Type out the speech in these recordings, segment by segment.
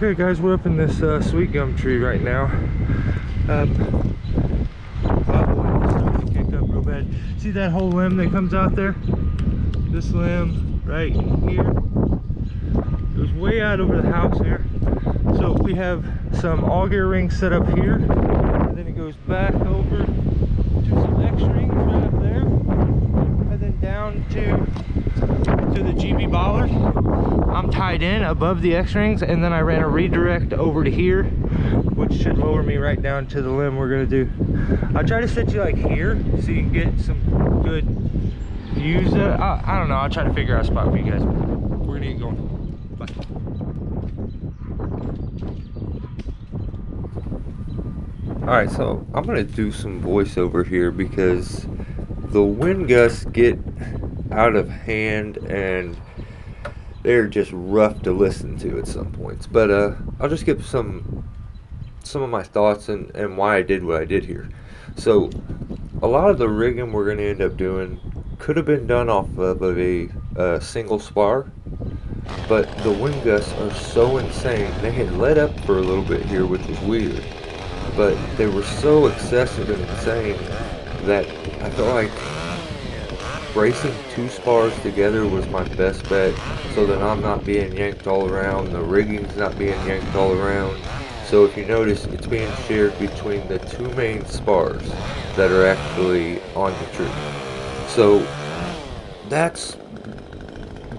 Okay guys, we're up in this sweet gum tree right now. Wow, boy, it's starting to kick up real bad. See that whole limb that comes out there? This limb right here. It goes way out over the house here. So we have some auger rings set up here, and then it goes back over to some X rings right up there, and then down to the GB bollard. I'm tied in above the X rings, and then I ran a redirect over to here, which should lower me right down to the limb we're gonna do. I'll try to set you like here so you can get some good views. I don't know, I'll try to figure out a spot for you guys. We're gonna get going. Bye. Alright, so I'm gonna do some voiceover here because the wind gusts get out of hand and they're just rough to listen to at some points. But I'll just give some of my thoughts and why I did what I did here. So a lot of the rigging we're going to end up doing could have been done off of a single spar, but the wind gusts are so insane. They had let up for a little bit here, which was weird, but they were so excessive and insane that I felt like bracing two spars together was my best bet, so that I'm not being yanked all around, the rigging's not being yanked all around. So if you notice, it's being shared between the two main spars that are actually on the tree. So that's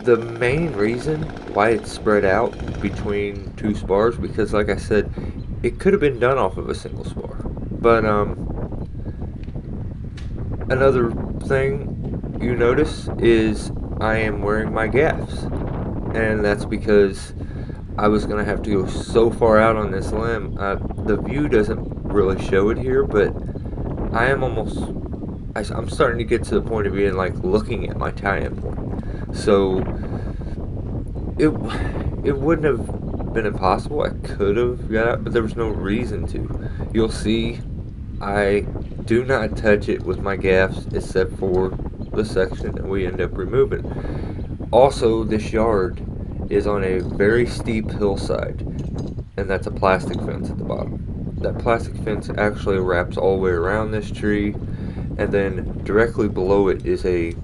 the main reason why it's spread out between two spars, because like I said, it could have been done off of a single spar. But another thing you notice is I am wearing my gaffs, and that's because I was gonna have to go so far out on this limb. The view doesn't really show it here, but I am I'm starting to get to the point of being like looking at my tie-in point. So it wouldn't have been impossible. I could have got out, but there was no reason to. You'll see I do not touch it with my gaffs except for the section that we end up removing. Also, this yard is on a very steep hillside, and that's a plastic fence at the bottom. That plastic fence actually wraps all the way around this tree, and then directly below it is a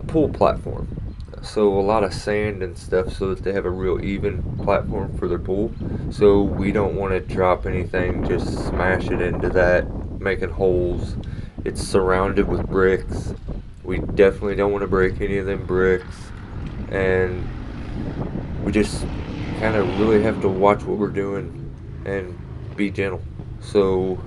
pool platform. So a lot of sand and stuff so that they have a real even platform for their pool. So we don't want to drop anything, just smash it into that, making holes. It's surrounded with bricks. We definitely don't want to break any of them bricks, and we just kind of really have to watch what we're doing and be gentle. So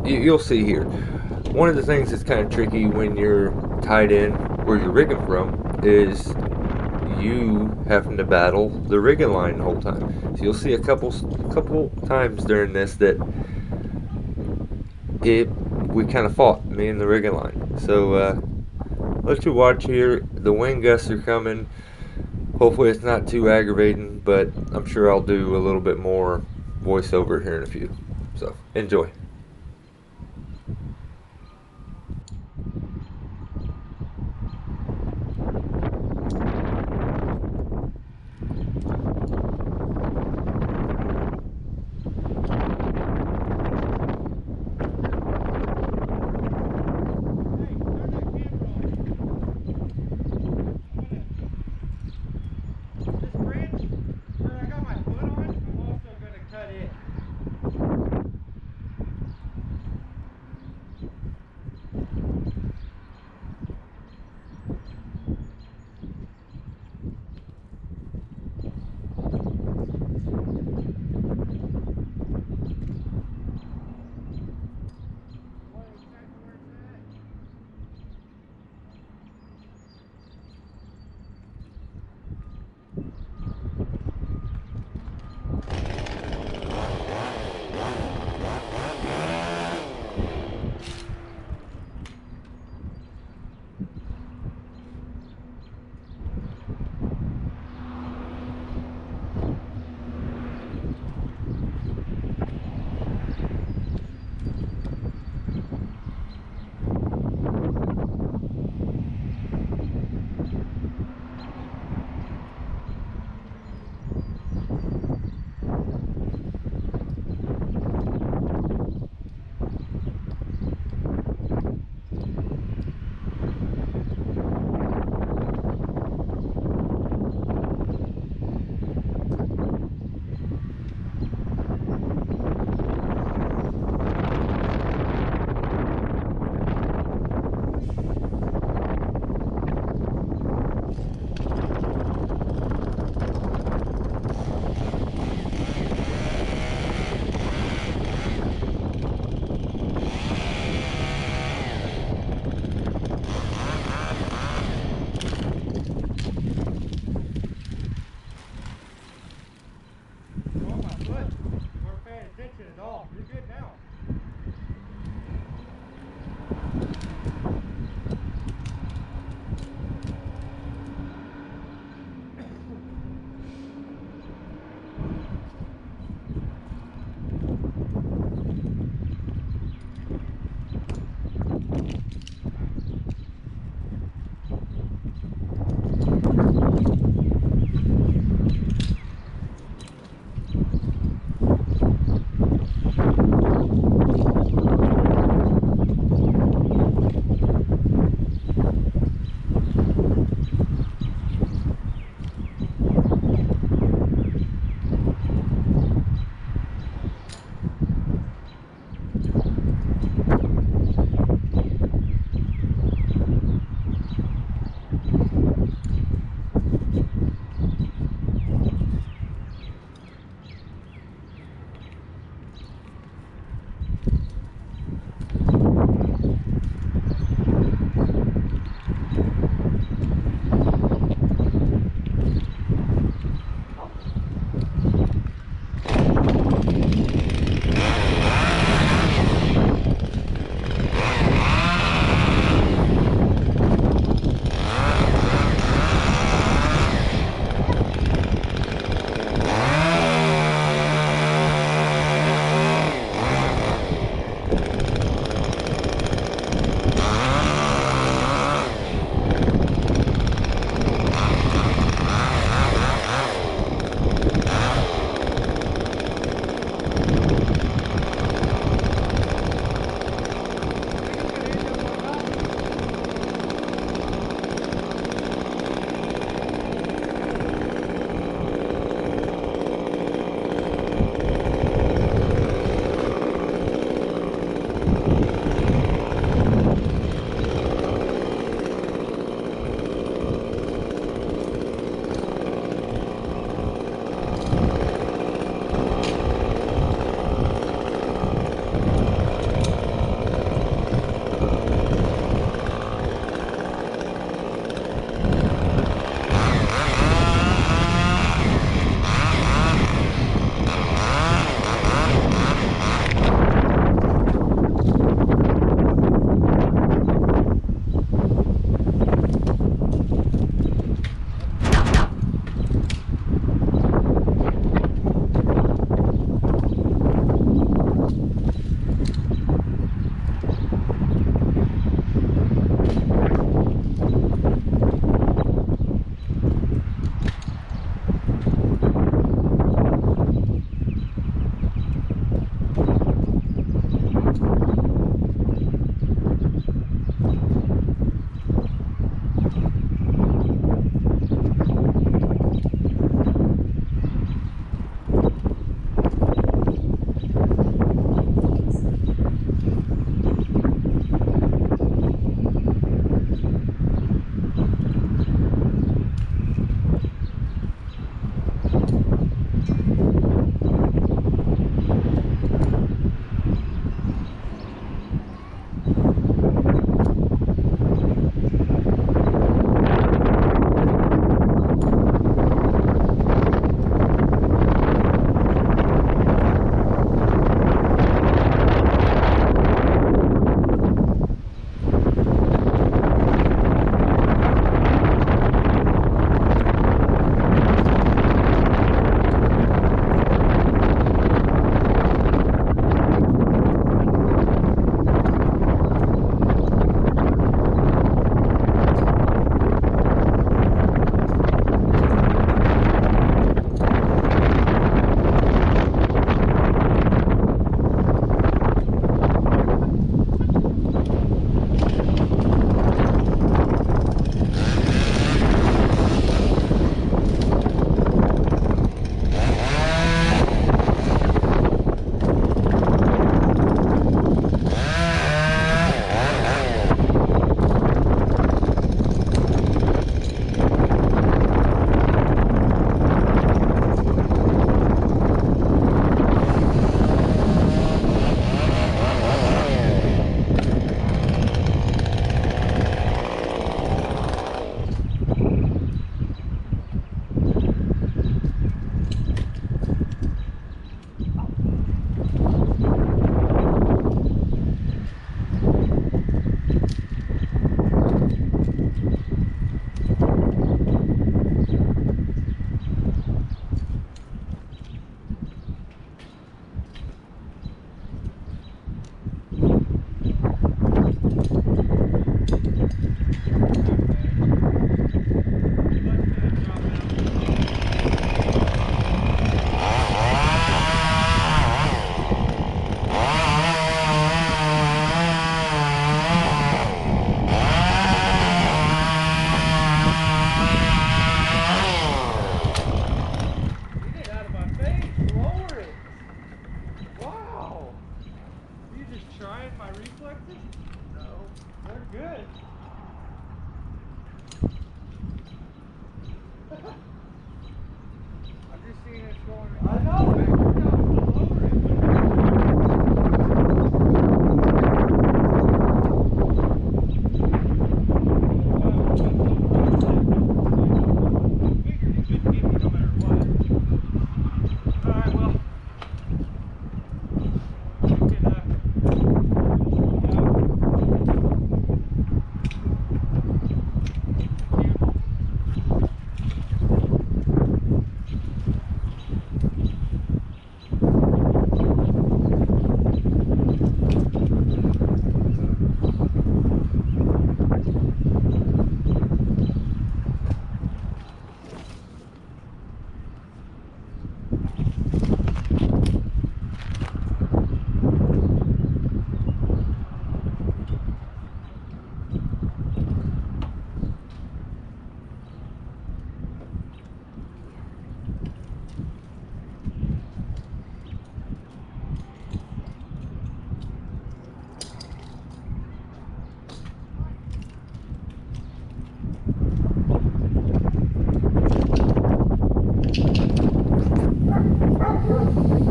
you'll see here. One of the things that's kind of tricky when you're tied in where you're rigging from is you having to battle the rigging line the whole time. So you'll see a couple times during this that we kind of fought, me and the rigging line. So let you watch here. The wind gusts are coming. Hopefully it's not too aggravating, but I'm sure I'll do a little bit more voiceover here in a few. So enjoy.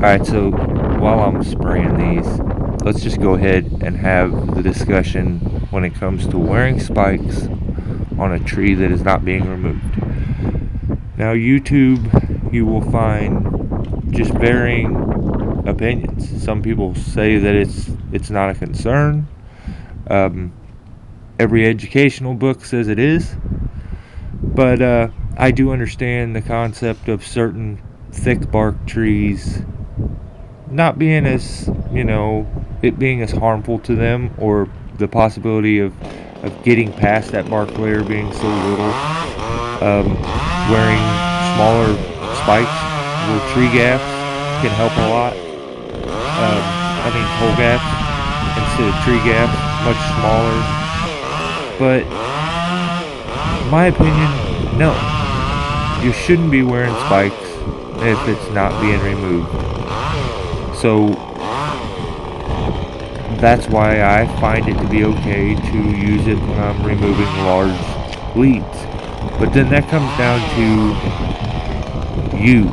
Alright, so while I'm spraying these, let's just go ahead and have the discussion when it comes to wearing spikes on a tree that is not being removed. Now, YouTube, you will find just varying opinions. Some people say that it's not a concern. Every educational book says it is. But I do understand the concept of certain thick bark trees not being as, it being as harmful to them, or the possibility of getting past that bark layer being so little. Wearing smaller spikes or tree gaps can help a lot. Whole gaps instead of tree gaps, much smaller. But my opinion, no. You shouldn't be wearing spikes if it's not being removed. So that's why I find it to be okay to use it when I'm removing large weeds. But then that comes down to you,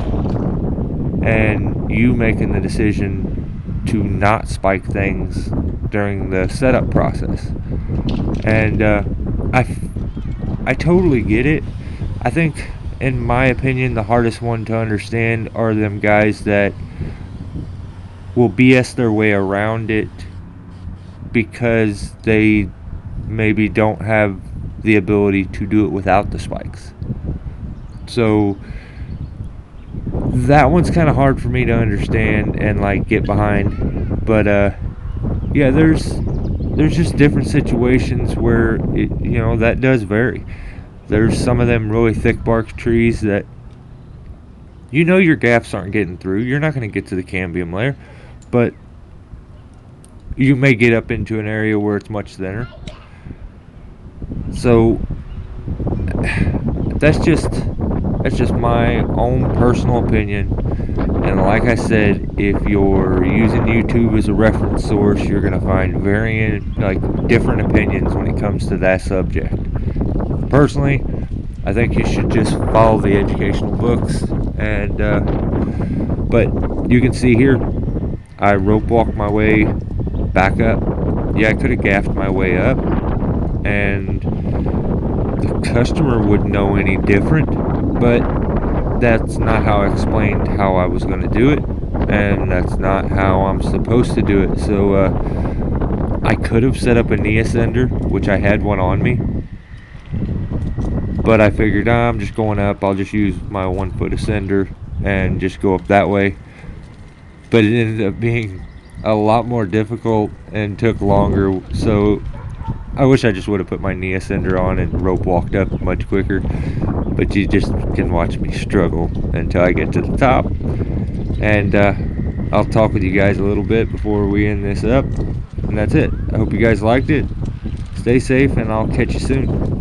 and you making the decision to not spike things during the setup process. And I totally get it. I think, in my opinion, the hardest one to understand are them guys that will BS their way around it because they maybe don't have the ability to do it without the spikes. So that one's kind of hard for me to understand and like get behind. But yeah, there's just different situations where that does vary. There's some of them really thick bark trees that your gaps aren't getting through. You're not going to get to the cambium layer, but you may get up into an area where it's much thinner. So that's just my own personal opinion. And like I said, if you're using YouTube as a reference source, you're going to find varying, different opinions when it comes to that subject. Personally, I think you should just follow the educational books. And but you can see here, I rope walked my way back up. Yeah, I could have gaffed my way up, and the customer wouldn't know any different, but that's not how I explained how I was going to do it, and that's not how I'm supposed to do it. So I could have set up a knee ascender, which I had one on me, but I figured I'm just going up, I'll just use my 1 foot ascender and just go up that way. But it ended up being a lot more difficult and took longer, so I wish I just would have put my knee ascender on and rope walked up much quicker. But you just can watch me struggle until I get to the top. And I'll talk with you guys a little bit before we end this up. And that's it. I hope you guys liked it. Stay safe, and I'll catch you soon.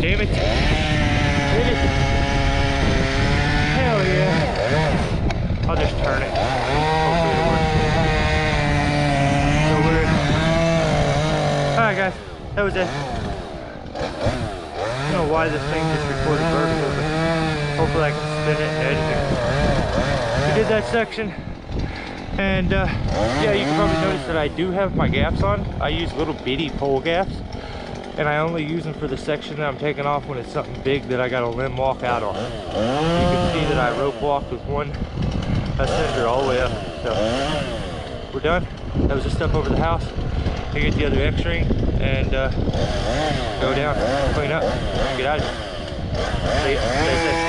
Damn it. Hit it. Hell yeah. I'll just turn it. Hopefully it works. So weird. Alright guys, that was it. I don't know why this thing just recorded vertical, but hopefully I can spin it and edit it. We did that section. And yeah, you can probably notice that I do have my gaps on. I use little bitty pole gaps, and I only use them for the section that I'm taking off when it's something big that I got a limb walk out on. You can see that I rope walked with one ascender all the way up. So we're done. That was the stuff over the house. to get the other X-ring and go down, clean up, get out of here. Stay safe.